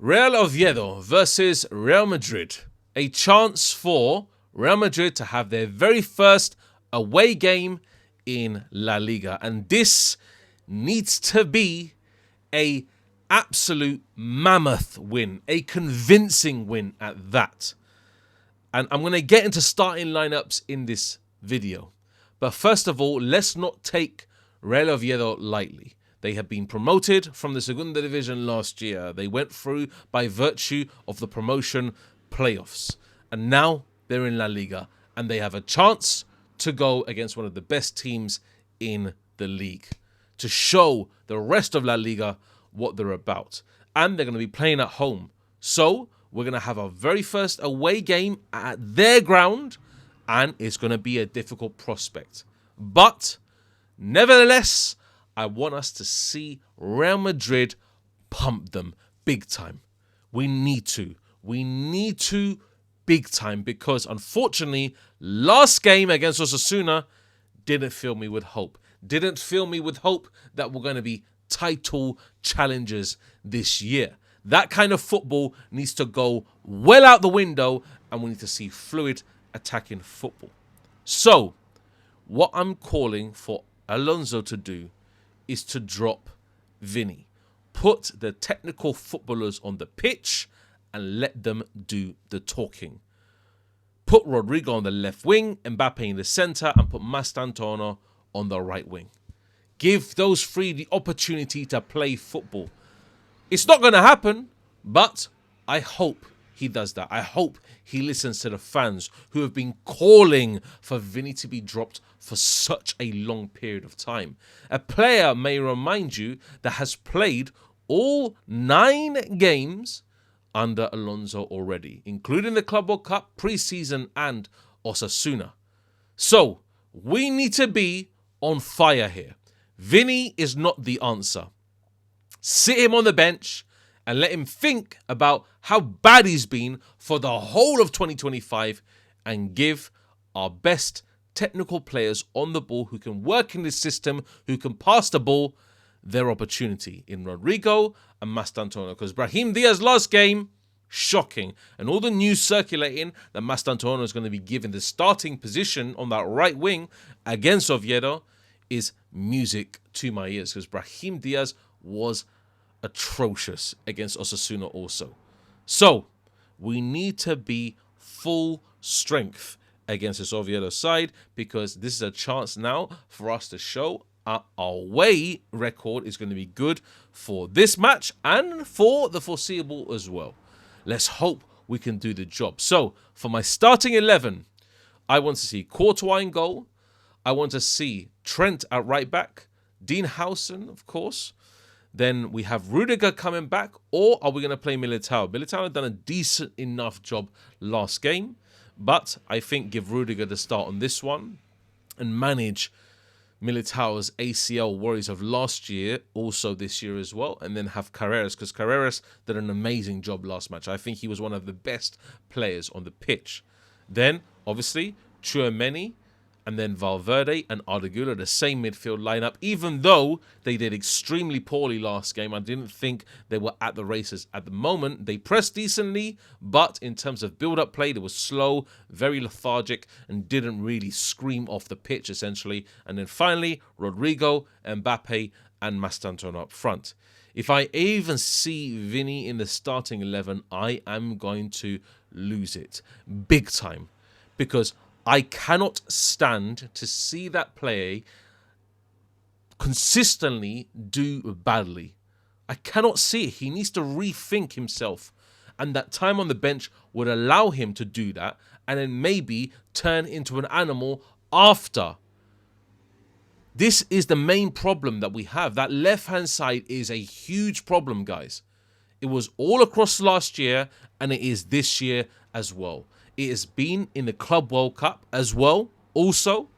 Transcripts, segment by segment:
Real Oviedo versus Real Madrid. A chance for Real Madrid to have their very first away game in La Liga. And this needs to be a absolute mammoth win. A convincing win at that. And I'm going to get into starting lineups in this video. But first of all, let's not take Real Oviedo lightly. They have been promoted from the Segunda Division last year. They went through by virtue of the promotion playoffs. And now they're in La Liga. And they have a chance to go against one of the best teams in the league. To show the rest of La Liga what they're about. And they're going to be playing at home. So we're going to have our very first away game at their ground. And it's going to be a difficult prospect. But nevertheless, I want us to see Real Madrid pump them big time. We need to. We need to big time because unfortunately, last game against Osasuna didn't fill me with hope. Didn't fill me with hope that we're going to be title challengers this year. That kind of football needs to go well out the window and we need to see fluid attacking football. So, what I'm calling for Alonso to do is to drop Vinny. Put the technical footballers on the pitch and let them do the talking. Put Rodrigo on the left wing, Mbappe in the centre, and put Mastantuono on the right wing. Give those three the opportunity to play football. It's not going to happen, but I hope he does that. I hope he listens to the fans who have been calling for Vinny to be dropped for such a long period of time. A player, may remind you, that has played all 9 games under Alonso already, including the Club World Cup, pre-season and Osasuna. So, we need to be on fire here. Vinny is not the answer. Sit him on the bench and let him think about how bad he's been for the whole of 2025 and give our best technical players on the ball who can work in this system, who can pass the ball, their opportunity in Rodrigo and Mastantuono. Because Brahim Diaz last game, shocking. And all the news circulating that Mastantuono is going to be given the starting position on that right wing against Oviedo is music to my ears. Because Brahim Diaz was atrocious against Osasuna also. So, we need to be full strength against this Oviedo side because this is a chance now for us to show our away record is going to be good for this match and for the foreseeable as well. Let's hope we can do the job. So, for my starting 11, I want to see Courtois in goal. I want to see Trent at right back. Dean Howson, of course. Then we have Rudiger coming back, or are we going to play Militao? Militao had done a decent enough job last game, but I think give Rudiger the start on this one and manage Militao's ACL worries of last year, also this year as well, and then have Carreras, because Carreras did an amazing job last match. I think he was one of the best players on the pitch. Then, obviously, Tchouaméni, and then Valverde and Arda, the same midfield lineup. Even though they did extremely poorly last game, I didn't think they were at the races at the moment. They pressed decently, but in terms of build-up play, they were slow, very lethargic, and didn't really scream off the pitch, essentially. And then finally, Rodrigo, Mbappe, and Mastantuono up front. If I even see Vinny in the starting 11, I am going to lose it big time. Because I cannot stand to see that player consistently do badly. I cannot see it. He needs to rethink himself. And that time on the bench would allow him to do that and then maybe turn into an animal after. This is the main problem that we have. That left-hand side is a huge problem, guys. It was all across last year and it is this year as well. It has been in the Club World Cup as well. Also,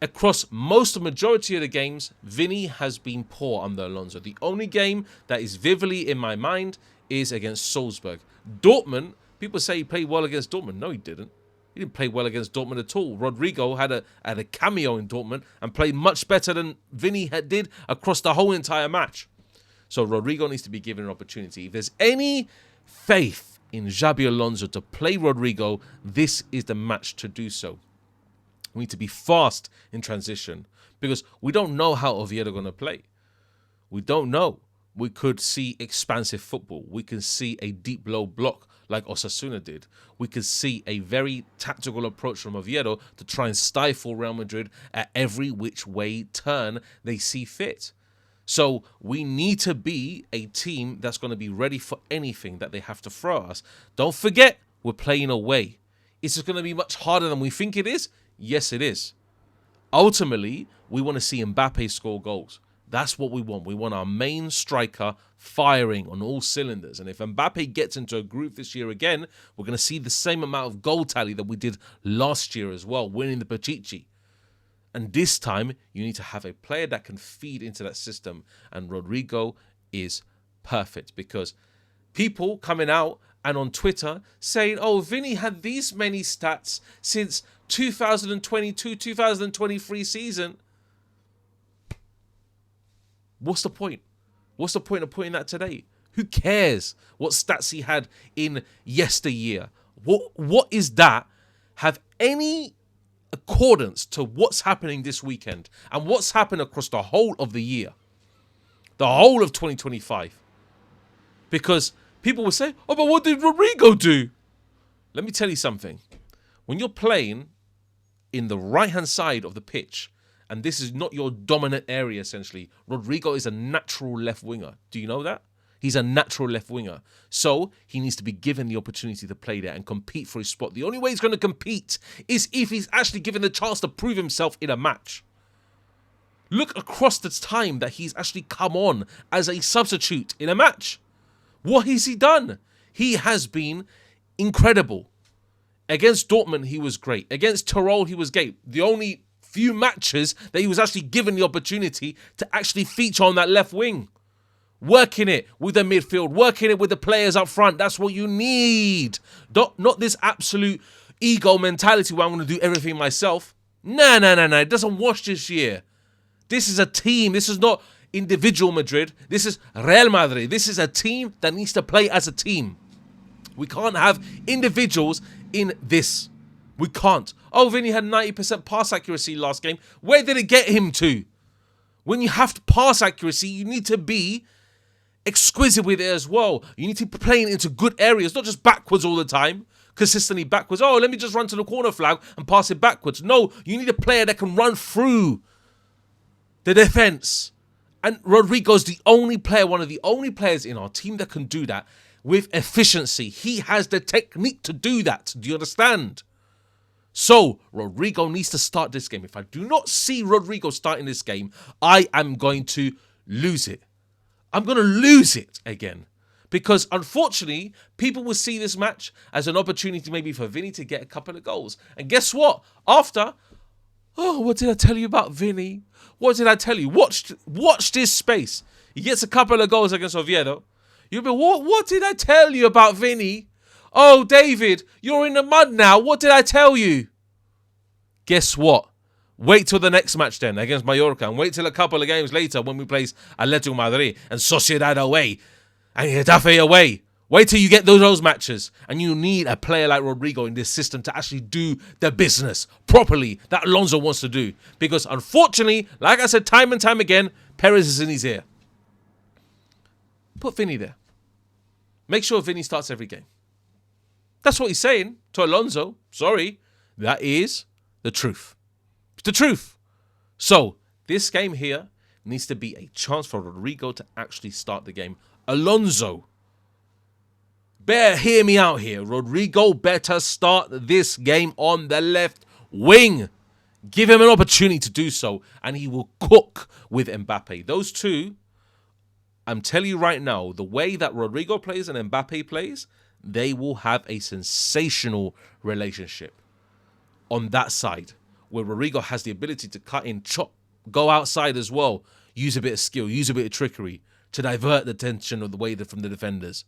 across most of the majority of the games, Vinny has been poor under Alonso. The only game that is vividly in my mind is against Salzburg. Dortmund, people say he played well against Dortmund. No, he didn't. He didn't play well against Dortmund at all. Rodrigo had a cameo in Dortmund and played much better than Vinny did across the whole entire match. So Rodrigo needs to be given an opportunity. If there's any faith in Xabi Alonso to play Rodrigo, this is the match to do so. We need to be fast in transition because we don't know how Oviedo are going to play. We don't know. We could see expansive football. We can see a deep low block like Osasuna did. We could see a very tactical approach from Oviedo to try and stifle Real Madrid at every which way turn they see fit. So we need to be a team that's going to be ready for anything that they have to throw at us. Don't forget, we're playing away. Is it going to be much harder than we think it is? Yes, it is. Ultimately, we want to see Mbappe score goals. That's what we want. We want our main striker firing on all cylinders. And if Mbappe gets into a groove this year again, we're going to see the same amount of goal tally that we did last year as well, winning the Pichichi. And this time, you need to have a player that can feed into that system. And Rodrigo is perfect because people coming out and on Twitter saying, oh, Vinny had these many stats since 2022, 2023 season. What's the point? What's the point of putting that today? Who cares what stats he had in yesteryear? What is that have any accordance to what's happening this weekend and what's happened across the whole of the year, the whole of 2025? Because people will say, oh, but what did Rodrigo do? Let me tell you something. When you're playing in the right-hand side of the pitch, and this is not your dominant area, essentially, Rodrigo is a natural left winger. Do you know that? He's a natural left winger. So he needs to be given the opportunity to play there and compete for his spot. The only way he's going to compete is if he's actually given the chance to prove himself in a match. Look across the time that he's actually come on as a substitute in a match. What has he done? He has been incredible. Against Dortmund, he was great. Against Tyrol, he was great. The only few matches that he was actually given the opportunity to actually feature on that left wing. Working it with the midfield, working it with the players up front. That's what you need. Not this absolute ego mentality where I'm going to do everything myself. No. It doesn't wash this year. This is a team. This is not individual Madrid. This is Real Madrid. This is a team that needs to play as a team. We can't have individuals in this. We can't. Oh, Vinny had 90% pass accuracy last game. Where did it get him to? When you have pass accuracy, you need to be exquisite with it as well. You need to be playing into good areas, not just backwards all the time. Consistently backwards. Oh, let me just run to the corner flag and pass it backwards. No, you need a player that can run through the defense. And Rodrigo's the only player, one of the only players in our team that can do that with efficiency. He has the technique to do that. Do you understand? So, Rodrigo needs to start this game. If I do not see Rodrigo starting this game, I am going to lose it. I'm going to lose it again. Because, unfortunately, people will see this match as an opportunity maybe for Vinny to get a couple of goals. And guess what? After, oh, what did I tell you about Vinny? What did I tell you? Watch this space. He gets a couple of goals against Oviedo. You'll be, what did I tell you about Vinny? Oh, David, you're in the mud now. What did I tell you? Guess what? Wait till the next match then against Mallorca. And wait till a couple of games later when we play Atletico Madrid and Sociedad away and Getafe away. Wait till you get those matches. And you need a player like Rodrigo in this system to actually do the business properly that Alonso wants to do. Because unfortunately, like I said time and time again, Perez is in his ear. Put Vinny there. Make sure Vinny starts every game. That's what he's saying to Alonso. Sorry. That is the truth. It's the truth. So, this game here needs to be a chance for Rodrigo to actually start the game. Alonso, better hear me out here. Rodrigo better start this game on the left wing. Give him an opportunity to do so, and he will cook with Mbappe. Those two, I'm telling you right now, the way that Rodrigo plays and Mbappe plays, they will have a sensational relationship on that side, where Rodrigo has the ability to cut in, chop, go outside as well, use a bit of skill, use a bit of trickery to divert the attention of the way from the defenders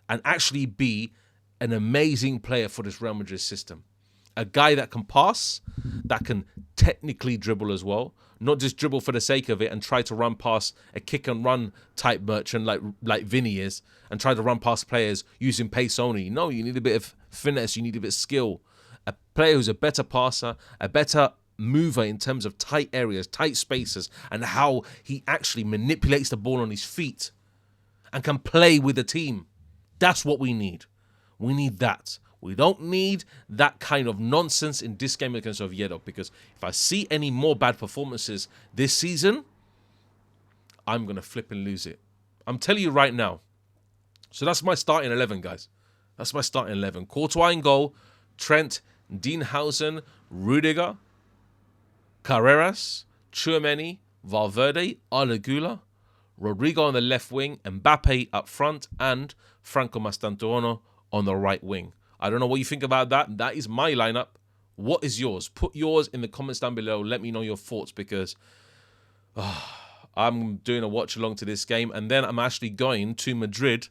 and actually be an amazing player for this Real Madrid system. a guy that can pass, that can technically dribble as well, not just dribble for the sake of it and try to run past a kick and run type merchant like Vinny is, and try to run past players using pace only. No, you need a bit of finesse, you need a bit of skill. A player who's a better passer, a better mover in terms of tight areas, tight spaces, and how he actually manipulates the ball on his feet and can play with the team. That's what we need. We need that. We don't need that kind of nonsense in this game against Oviedo, because if I see any more bad performances this season, I'm going to flip and lose it. I'm telling you right now. So that's my starting 11, guys. That's my starting 11. Courtois in goal, Trent, Dienhausen, Rudiger, Carreras, Tchouameni, Valverde, Arda, Rodrigo on the left wing, Mbappe up front, and Franco Mastantuono on the right wing. I don't know what you think about that. That is my lineup. What is yours? Put yours in the comments down below. Let me know your thoughts, because I'm doing a watch along to this game, and then I'm actually going to Madrid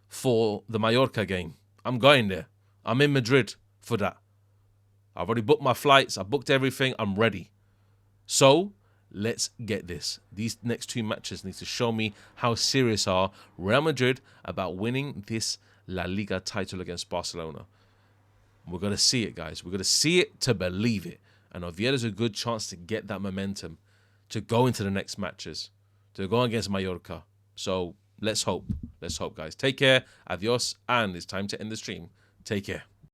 for the Mallorca game. I'm going there. I'm in Madrid for that. I've already booked my flights. I booked everything. I'm ready. So let's get this. These next two matches need to show me how serious are Real Madrid about winning this La Liga title against Barcelona. We're going to see it, guys. We're going to see it to believe it. And Oviedo's a good chance to get that momentum, to go into the next matches, to go against Mallorca. So let's hope. Let's hope, guys. Take care. Adios. And it's time to end the stream. Take care.